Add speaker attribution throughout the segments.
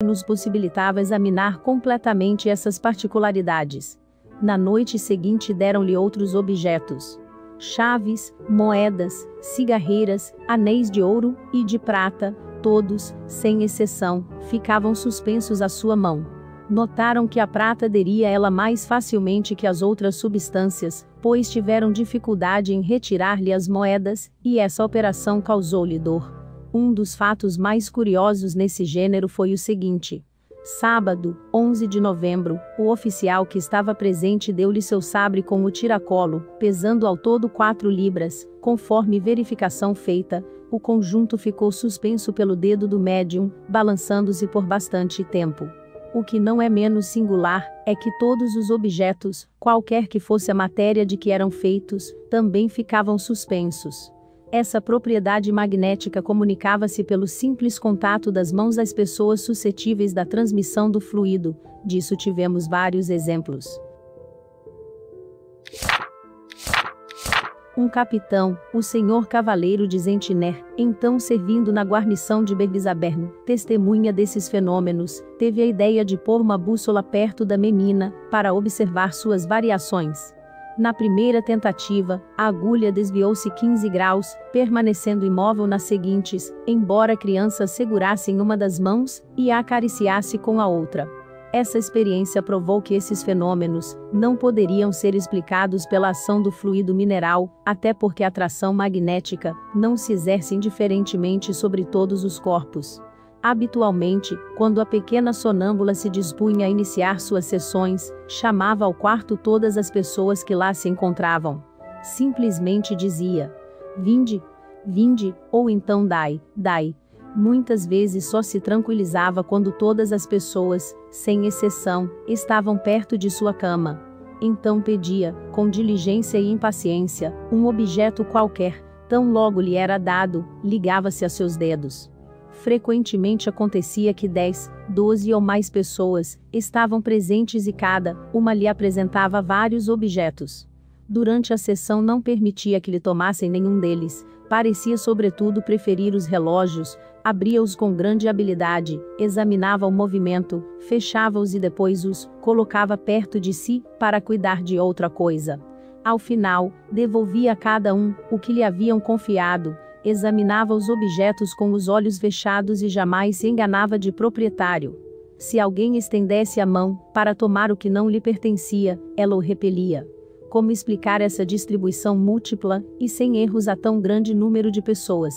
Speaker 1: nos possibilitava examinar completamente essas particularidades. Na noite seguinte deram-lhe outros objetos. Chaves, moedas, cigarreiras, anéis de ouro e de prata, todos, sem exceção, ficavam suspensos à sua mão. Notaram que a prata aderia a ela mais facilmente que as outras substâncias, pois tiveram dificuldade em retirar-lhe as moedas, e essa operação causou-lhe dor. Um dos fatos mais curiosos nesse gênero foi o seguinte. Sábado, 11 de novembro, o oficial que estava presente deu-lhe seu sabre com o tiracolo, pesando ao todo 4 libras, conforme verificação feita, o conjunto ficou suspenso pelo dedo do médium, balançando-se por bastante tempo. O que não é menos singular, é que todos os objetos, qualquer que fosse a matéria de que eram feitos, também ficavam suspensos. Essa propriedade magnética comunicava-se pelo simples contato das mãos às pessoas suscetíveis da transmissão do fluido. Disso tivemos vários exemplos. Um capitão, o senhor Cavaleiro de Zentiner, então servindo na guarnição de Berbisaberno, testemunha desses fenômenos, teve a ideia de pôr uma bússola perto da menina, para observar suas variações. Na primeira tentativa, a agulha desviou-se 15 graus, permanecendo imóvel nas seguintes, embora a criança segurasse em uma das mãos e a acariciasse com a outra. Essa experiência provou que esses fenômenos não poderiam ser explicados pela ação do fluido mineral, até porque a atração magnética não se exerce indiferentemente sobre todos os corpos. Habitualmente, quando a pequena sonâmbula se dispunha a iniciar suas sessões, chamava ao quarto todas as pessoas que lá se encontravam. Simplesmente dizia: "Vinde, vinde", ou então "Dai, dai". Muitas vezes só se tranquilizava quando todas as pessoas, sem exceção, estavam perto de sua cama. Então pedia, com diligência e impaciência, um objeto qualquer, tão logo lhe era dado, ligava-se a seus dedos. Frequentemente acontecia que 10, 12 ou mais pessoas estavam presentes e cada uma lhe apresentava vários objetos. Durante a sessão não permitia que lhe tomassem nenhum deles, parecia sobretudo preferir os relógios, abria-os com grande habilidade, examinava o movimento, fechava-os e depois os colocava perto de si, para cuidar de outra coisa. Ao final, devolvia a cada um o que lhe haviam confiado, examinava os objetos com os olhos fechados e jamais se enganava de proprietário. Se alguém estendesse a mão para tomar o que não lhe pertencia, ela o repelia. Como explicar essa distribuição múltipla e sem erros a tão grande número de pessoas?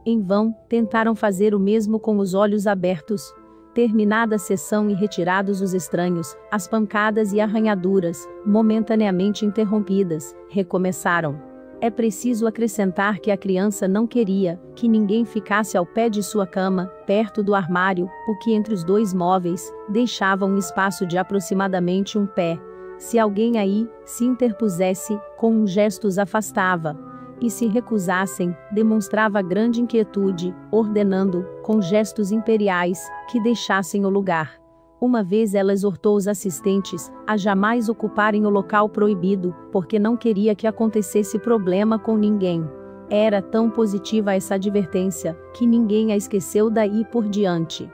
Speaker 1: Em vão, tentaram fazer o mesmo com os olhos abertos. Terminada a sessão e retirados os estranhos, as pancadas e arranhaduras, momentaneamente interrompidas, recomeçaram. É preciso acrescentar que a criança não queria que ninguém ficasse ao pé de sua cama, perto do armário, o que entre os 2 móveis deixava um espaço de aproximadamente 1 pé. Se alguém aí se interpusesse, com um gesto os afastava. E se recusassem, demonstrava grande inquietude, ordenando, com gestos imperiais, que deixassem o lugar. Uma vez ela exortou os assistentes a jamais ocuparem o local proibido, porque não queria que acontecesse problema com ninguém. Era tão positiva essa advertência, que ninguém a esqueceu daí por diante.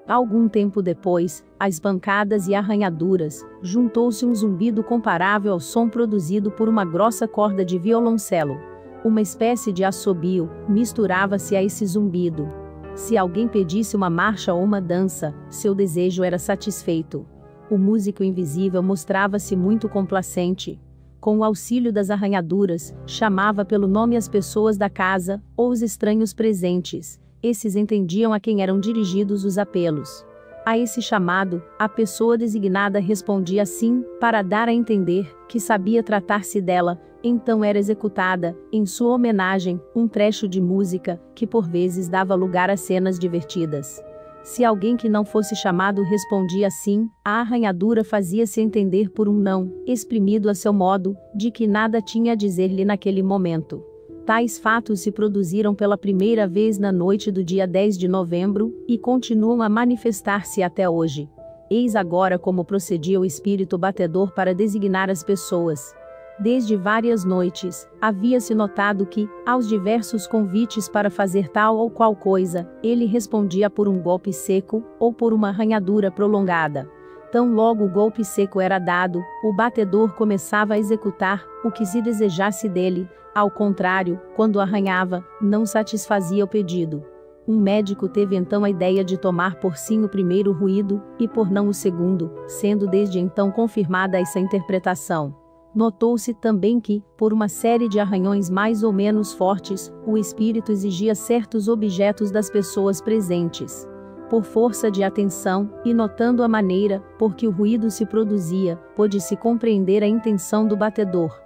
Speaker 1: Algum tempo depois, às pancadas e arranhaduras, juntou-se um zumbido comparável ao som produzido por uma grossa corda de violoncelo. Uma espécie de assobio misturava-se a esse zumbido. Se alguém pedisse uma marcha ou uma dança, seu desejo era satisfeito. O músico invisível mostrava-se muito complacente. Com o auxílio das arranhaduras, chamava pelo nome as pessoas da casa, ou os estranhos presentes. Esses entendiam a quem eram dirigidos os apelos. A esse chamado, a pessoa designada respondia assim, para dar a entender que sabia tratar-se dela. Então era executada, em sua homenagem, um trecho de música, que por vezes dava lugar a cenas divertidas. Se alguém que não fosse chamado respondia assim, a arranhadura fazia-se entender por um não, exprimido a seu modo, de que nada tinha a dizer-lhe naquele momento. Tais fatos se produziram pela primeira vez na noite do dia 10 de novembro, e continuam a manifestar-se até hoje. Eis agora como procedia o espírito batedor para designar as pessoas. Desde várias noites, havia-se notado que, aos diversos convites para fazer tal ou qual coisa, ele respondia por um golpe seco, ou por uma arranhadura prolongada. Tão logo o golpe seco era dado, o batedor começava a executar o que se desejasse dele. Ao contrário, quando arranhava, não satisfazia o pedido. Um médico teve então a ideia de tomar por sim o primeiro ruído, e por não o segundo, sendo desde então confirmada essa interpretação. Notou-se também que, por uma série de arranhões mais ou menos fortes, o espírito exigia certos objetos das pessoas presentes. Por força de atenção, e notando a maneira por que o ruído se produzia, pôde-se compreender a intenção do batedor.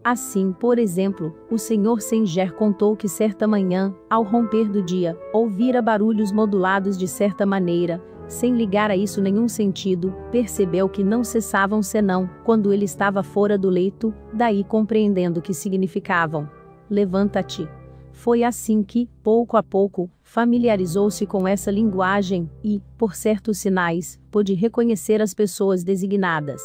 Speaker 1: Assim, por exemplo, o Sr. Sanger contou que certa manhã, ao romper do dia, ouvira barulhos modulados de certa maneira. Sem ligar a isso nenhum sentido, percebeu que não cessavam senão, quando ele estava fora do leito, daí compreendendo o que significavam. Levanta-te. Foi assim que, pouco a pouco, familiarizou-se com essa linguagem, e, por certos sinais, pôde reconhecer as pessoas designadas.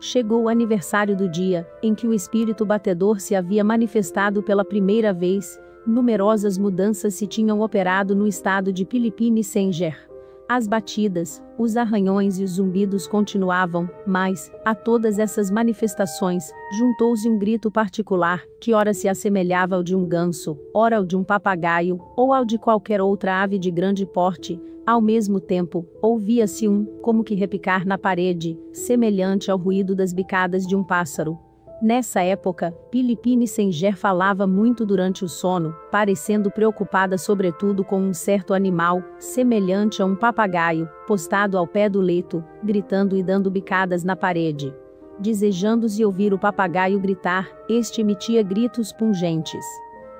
Speaker 1: Chegou o aniversário do dia, em que o espírito batedor se havia manifestado pela primeira vez. Numerosas mudanças se tinham operado no estado de Philippine Sanger. As batidas, os arranhões e os zumbidos continuavam, mas, a todas essas manifestações, juntou-se um grito particular, que ora se assemelhava ao de um ganso, ora ao de um papagaio, ou ao de qualquer outra ave de grande porte. Ao mesmo tempo, ouvia-se como que repicar na parede, semelhante ao ruído das bicadas de um pássaro. Nessa época, Philippine Sanger falava muito durante o sono, parecendo preocupada sobretudo com um certo animal, semelhante a um papagaio, postado ao pé do leito, gritando e dando bicadas na parede. Desejando-se ouvir o papagaio gritar, este emitia gritos pungentes.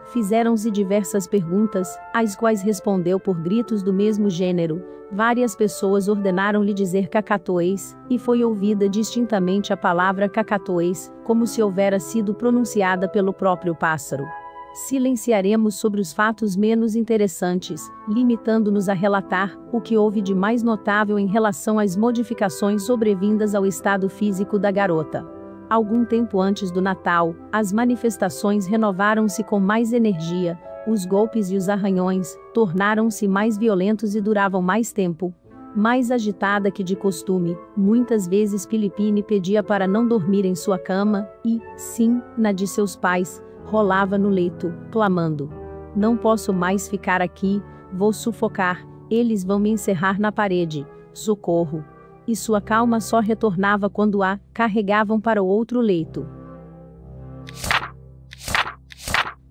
Speaker 1: Fizeram-se diversas perguntas, às quais respondeu por gritos do mesmo gênero. Várias pessoas ordenaram-lhe dizer cacatoês, e foi ouvida distintamente a palavra cacatoês, como se houvera sido pronunciada pelo próprio pássaro. Silenciaremos sobre os fatos menos interessantes, limitando-nos a relatar o que houve de mais notável em relação às modificações sobrevindas ao estado físico da garota. Algum tempo antes do Natal, as manifestações renovaram-se com mais energia, os golpes e os arranhões tornaram-se mais violentos e duravam mais tempo. Mais agitada que de costume, muitas vezes Philippine pedia para não dormir em sua cama, e, sim, na de seus pais, rolava no leito, clamando: "Não posso mais ficar aqui, vou sufocar, eles vão me encerrar na parede, socorro!" E sua calma só retornava quando a carregavam para o outro leito.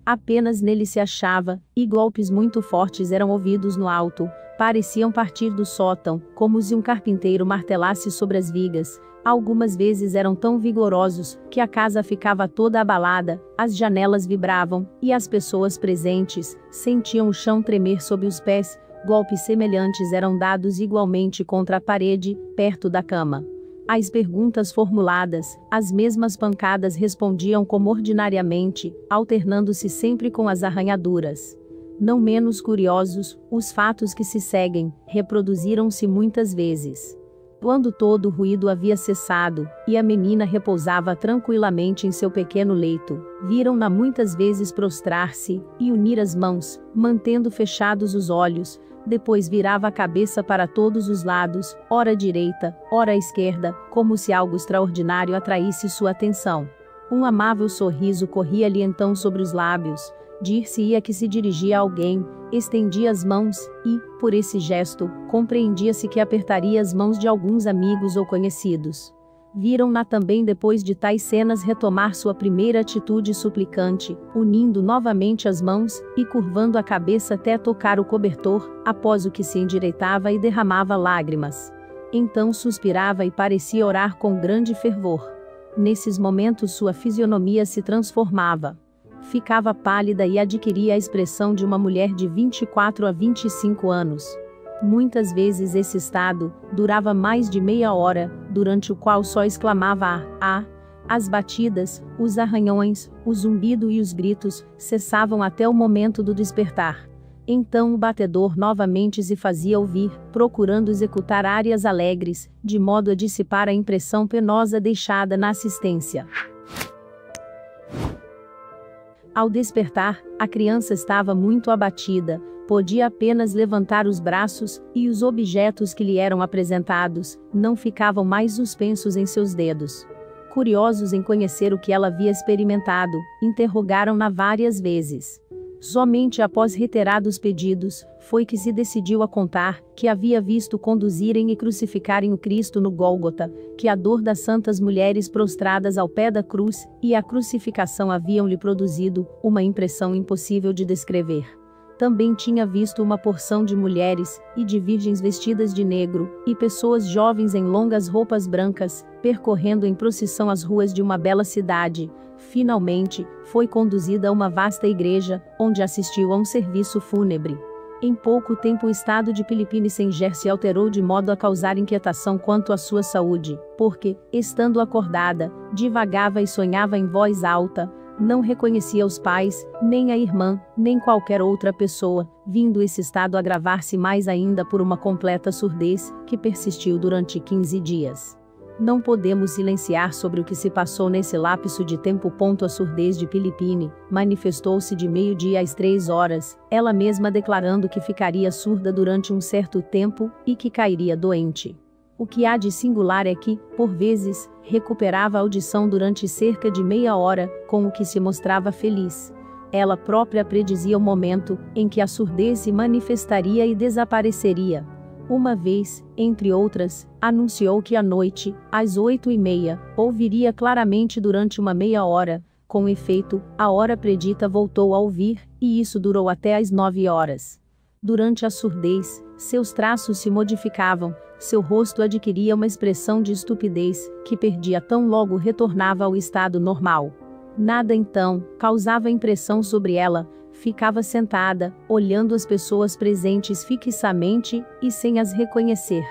Speaker 1: Apenas nele se achava, e golpes muito fortes eram ouvidos no alto, pareciam partir do sótão, como se um carpinteiro martelasse sobre as vigas. Algumas vezes eram tão vigorosos, que a casa ficava toda abalada, as janelas vibravam, e as pessoas presentes sentiam o chão tremer sob os pés. Golpes semelhantes eram dados igualmente contra a parede, perto da cama. Às perguntas formuladas, as mesmas pancadas respondiam como ordinariamente, alternando-se sempre com as arranhaduras. Não menos curiosos, os fatos que se seguem, reproduziram-se muitas vezes. Quando todo o ruído havia cessado, e a menina repousava tranquilamente em seu pequeno leito, viram-na muitas vezes prostrar-se, e unir as mãos, mantendo fechados os olhos. Depois virava a cabeça para todos os lados, ora à direita, ora à esquerda, como se algo extraordinário atraísse sua atenção. Um amável sorriso corria-lhe então sobre os lábios. Dir-se-ia que se dirigia a alguém, estendia as mãos, e, por esse gesto, compreendia-se que apertaria as mãos de alguns amigos ou conhecidos. Viram-na também depois de tais cenas retomar sua primeira atitude suplicante, unindo novamente as mãos, e curvando a cabeça até tocar o cobertor, após o que se endireitava e derramava lágrimas. Então suspirava e parecia orar com grande fervor. Nesses momentos sua fisionomia se transformava. Ficava pálida e adquiria a expressão de uma mulher de 24 a 25 anos. Muitas vezes esse estado durava mais de meia hora, durante o qual só exclamava as batidas, os arranhões, o zumbido e os gritos cessavam até o momento do despertar. Então o batedor novamente se fazia ouvir, procurando executar áreas alegres, de modo a dissipar a impressão penosa deixada na assistência. Ao despertar, a criança estava muito abatida, podia apenas levantar os braços, e os objetos que lhe eram apresentados, não ficavam mais suspensos em seus dedos. Curiosos em conhecer o que ela havia experimentado, interrogaram-na várias vezes. Somente após reiterados pedidos, foi que se decidiu a contar, que havia visto conduzirem e crucificarem o Cristo no Gólgota, que a dor das santas mulheres prostradas ao pé da cruz, e a crucificação haviam-lhe produzido, uma impressão impossível de descrever. Também tinha visto uma porção de mulheres, e de virgens vestidas de negro, e pessoas jovens em longas roupas brancas, percorrendo em procissão as ruas de uma bela cidade. Finalmente, foi conduzida a uma vasta igreja, onde assistiu a um serviço fúnebre. Em pouco tempo o estado de Philippine Sanger se alterou de modo a causar inquietação quanto à sua saúde, porque, estando acordada, divagava e sonhava em voz alta, não reconhecia os pais, nem a irmã, nem qualquer outra pessoa, vindo esse estado agravar-se mais ainda por uma completa surdez, que persistiu durante 15 dias. Não podemos silenciar sobre o que se passou nesse lapso de tempo. A surdez de Philippine manifestou-se de meio-dia às 3 horas, ela mesma declarando que ficaria surda durante um certo tempo, e que cairia doente. O que há de singular é que, por vezes, recuperava a audição durante cerca de meia hora, com o que se mostrava feliz. Ela própria predizia o momento em que a surdez se manifestaria e desapareceria. Uma vez, entre outras, anunciou que à noite, às 8h30, ouviria claramente durante uma meia hora. Com efeito, a hora predita voltou a ouvir, e isso durou até às 9 horas. Durante a surdez, seus traços se modificavam, seu rosto adquiria uma expressão de estupidez, que perdia tão logo retornava ao estado normal. Nada então causava impressão sobre ela. Ficava sentada, olhando as pessoas presentes fixamente, e sem as reconhecer.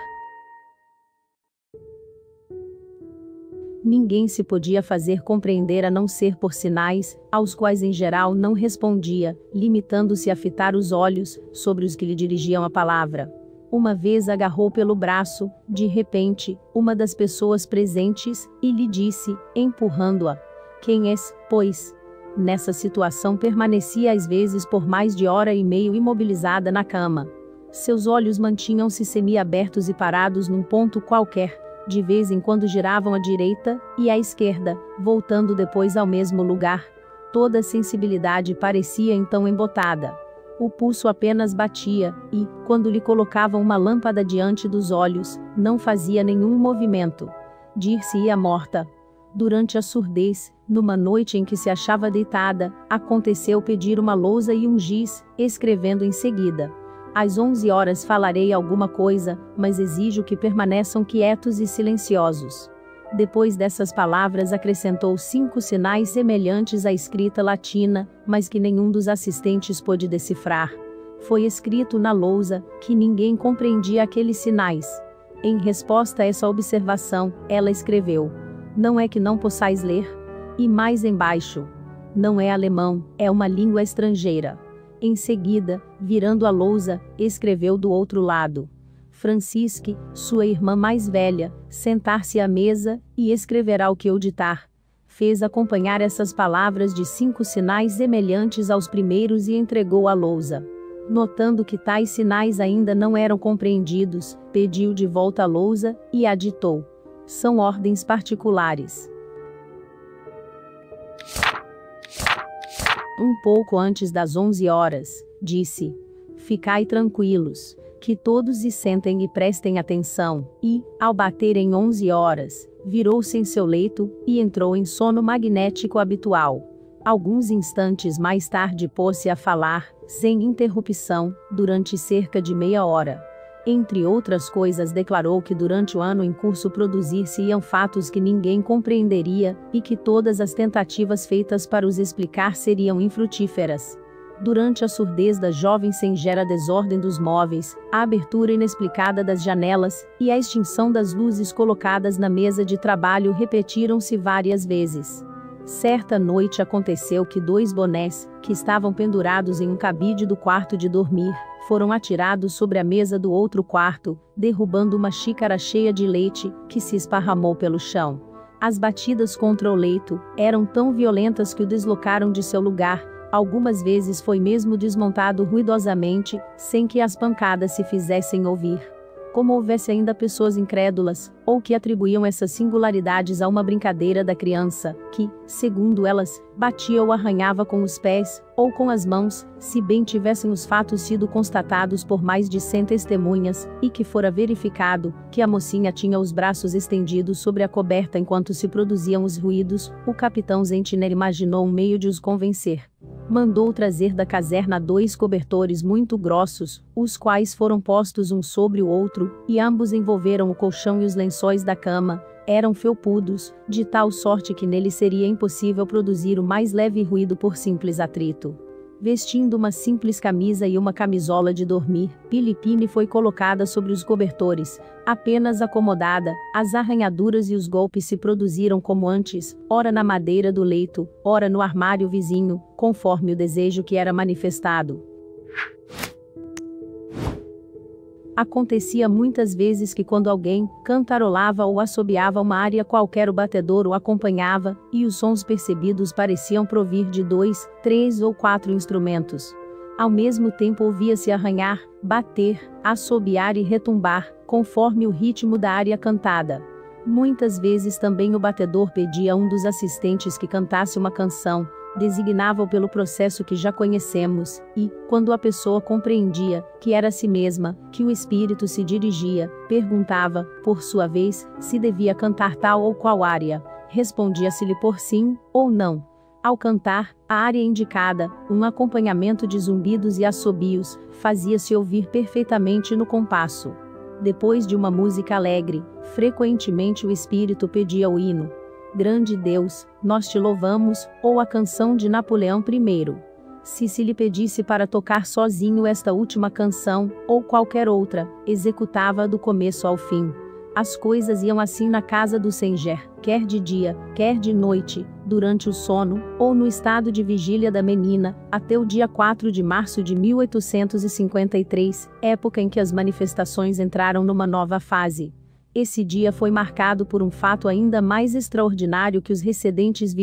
Speaker 1: Ninguém se podia fazer compreender a não ser por sinais, aos quais em geral não respondia, limitando-se a fitar os olhos, sobre os que lhe dirigiam a palavra. Uma vez agarrou pelo braço, de repente, uma das pessoas presentes, e lhe disse, empurrando-a: "Quem és, pois?" Nessa situação permanecia às vezes por mais de hora e meia imobilizada na cama. Seus olhos mantinham-se semiabertos e parados num ponto qualquer, de vez em quando giravam à direita e à esquerda, voltando depois ao mesmo lugar. Toda a sensibilidade parecia então embotada. O pulso apenas batia, e, quando lhe colocavam uma lâmpada diante dos olhos, não fazia nenhum movimento. Dir-se-ia morta. Durante a surdez, numa noite em que se achava deitada, aconteceu pedir uma lousa e um giz, escrevendo em seguida: "Às 11 horas falarei alguma coisa, mas exijo que permaneçam quietos e silenciosos." Depois dessas palavras acrescentou 5 sinais semelhantes à escrita latina, mas que nenhum dos assistentes pôde decifrar. Foi escrito na lousa, que ninguém compreendia aqueles sinais. Em resposta a essa observação, ela escreveu: "Não é que não possais ler?" E mais embaixo: "Não é alemão, é uma língua estrangeira." Em seguida, virando a lousa, escreveu do outro lado: "Francisque, sua irmã mais velha, sentar-se à mesa, e escreverá o que eu ditar." Fez acompanhar essas palavras de 5 sinais semelhantes aos primeiros e entregou a lousa. Notando que tais sinais ainda não eram compreendidos, pediu de volta a lousa, e a ditou. São ordens particulares. Um pouco antes das 11 horas, disse: "Ficai tranquilos, que todos se sentem e prestem atenção." E, ao baterem 11 horas, virou-se em seu leito, e entrou em sono magnético habitual. Alguns instantes mais tarde pôs-se a falar, sem interrupção, durante cerca de meia hora. Entre outras coisas declarou que durante o ano em curso produzir-se-iam fatos que ninguém compreenderia, e que todas as tentativas feitas para os explicar seriam infrutíferas. Durante a surdez da jovem Sanger, a desordem dos móveis, a abertura inexplicada das janelas, e a extinção das luzes colocadas na mesa de trabalho repetiram-se várias vezes. Certa noite aconteceu que 2 bonés, que estavam pendurados em um cabide do quarto de dormir, foram atirados sobre a mesa do outro quarto, derrubando uma xícara cheia de leite, que se esparramou pelo chão. As batidas contra o leito eram tão violentas que o deslocaram de seu lugar. Algumas vezes foi mesmo desmontado ruidosamente, sem que as pancadas se fizessem ouvir. Como houvesse ainda pessoas incrédulas, ou que atribuíam essas singularidades a uma brincadeira da criança, que, segundo elas, batia ou arranhava com os pés, ou com as mãos, se bem tivessem os fatos sido constatados por mais de 100 testemunhas, e que fora verificado, que a mocinha tinha os braços estendidos sobre a coberta enquanto se produziam os ruídos, o capitão Zentner imaginou um meio de os convencer. Mandou trazer da caserna 2 cobertores muito grossos, os quais foram postos um sobre o outro, e ambos envolveram o colchão e os lençóis da cama. Eram felpudos, de tal sorte que nele seria impossível produzir o mais leve ruído por simples atrito. Vestindo uma simples camisa e uma camisola de dormir, Pilipine foi colocada sobre os cobertores, apenas acomodada. As arranhaduras e os golpes se produziram como antes, ora na madeira do leito, ora no armário vizinho, conforme o desejo que era manifestado. Acontecia muitas vezes que quando alguém cantarolava ou assobiava uma área qualquer, o batedor o acompanhava, e os sons percebidos pareciam provir de 2, 3 ou 4 instrumentos. Ao mesmo tempo ouvia-se arranhar, bater, assobiar e retumbar, conforme o ritmo da área cantada. Muitas vezes também o batedor pedia a um dos assistentes que cantasse uma canção, designava-o pelo processo que já conhecemos, e, quando a pessoa compreendia que era a si mesma que o espírito se dirigia, perguntava, por sua vez, se devia cantar tal ou qual área. Respondia-se-lhe por sim ou não. Ao cantar a área indicada, um acompanhamento de zumbidos e assobios fazia-se ouvir perfeitamente no compasso. Depois de uma música alegre, frequentemente o espírito pedia o hino Grande Deus, nós te louvamos, ou a canção de Napoleão I. Se lhe pedisse para tocar sozinho esta última canção, ou qualquer outra, executava-a do começo ao fim. As coisas iam assim na casa do Senjer, quer de dia, quer de noite, durante o sono, ou no estado de vigília da menina, até o dia 4 de março de 1853, época em que as manifestações entraram numa nova fase. Esse dia foi marcado por um fato ainda mais extraordinário que os recedentes,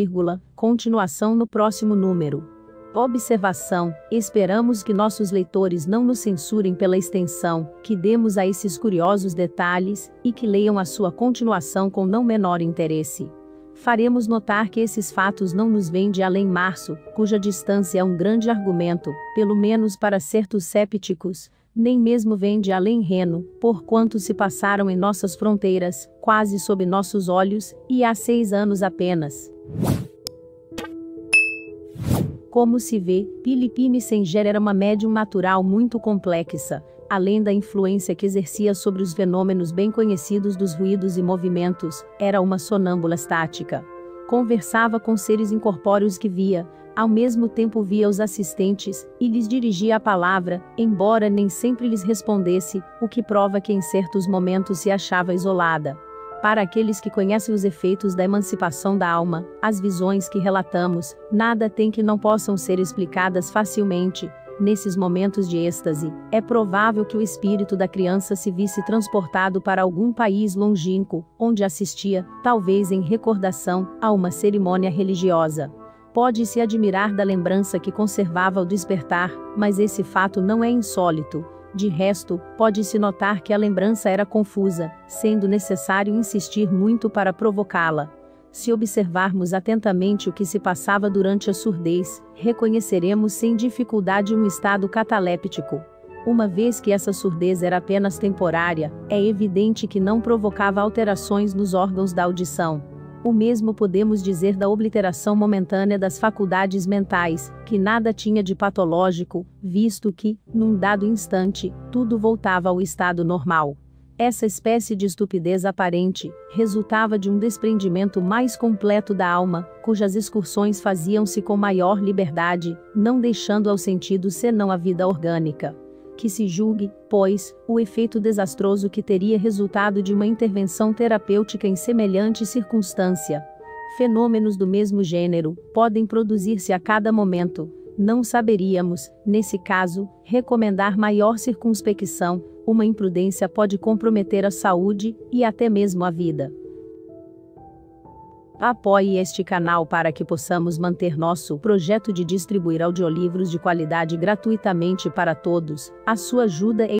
Speaker 1: continuação no próximo número. Observação: esperamos que nossos leitores não nos censurem pela extensão que demos a esses curiosos detalhes, e que leiam a sua continuação com não menor interesse. Faremos notar que esses fatos não nos vêm de além março, cuja distância é um grande argumento, pelo menos para certos cépticos, nem mesmo vem de além Reno, porquanto se passaram em nossas fronteiras, quase sob nossos olhos, e há 6 anos apenas. Como se vê, Pilipine Senjer era uma médium natural muito complexa, além da influência que exercia sobre os fenômenos bem conhecidos dos ruídos e movimentos, era uma sonâmbula estática. Conversava com seres incorpóreos que via, ao mesmo tempo via os assistentes, e lhes dirigia a palavra, embora nem sempre lhes respondesse, o que prova que em certos momentos se achava isolada. Para aqueles que conhecem os efeitos da emancipação da alma, as visões que relatamos, nada tem que não possam ser explicadas facilmente. Nesses momentos de êxtase, é provável que o espírito da criança se visse transportado para algum país longínquo, onde assistia, talvez em recordação, a uma cerimônia religiosa. Pode-se admirar da lembrança que conservava ao despertar, mas esse fato não é insólito. De resto, pode-se notar que a lembrança era confusa, sendo necessário insistir muito para provocá-la. Se observarmos atentamente o que se passava durante a surdez, reconheceremos sem dificuldade um estado cataléptico. Uma vez que essa surdez era apenas temporária, é evidente que não provocava alterações nos órgãos da audição. O mesmo podemos dizer da obliteração momentânea das faculdades mentais, que nada tinha de patológico, visto que, num dado instante, tudo voltava ao estado normal. Essa espécie de estupidez aparente resultava de um desprendimento mais completo da alma, cujas excursões faziam-se com maior liberdade, não deixando ao sentido senão a vida orgânica. Que se julgue, pois, o efeito desastroso que teria resultado de uma intervenção terapêutica em semelhante circunstância. Fenômenos do mesmo gênero podem produzir-se a cada momento. Não saberíamos, nesse caso, recomendar maior circunspecção. Uma imprudência pode comprometer a saúde e até mesmo a vida. Apoie este canal para que possamos manter nosso projeto de distribuir audiolivros de qualidade gratuitamente para todos. A sua ajuda é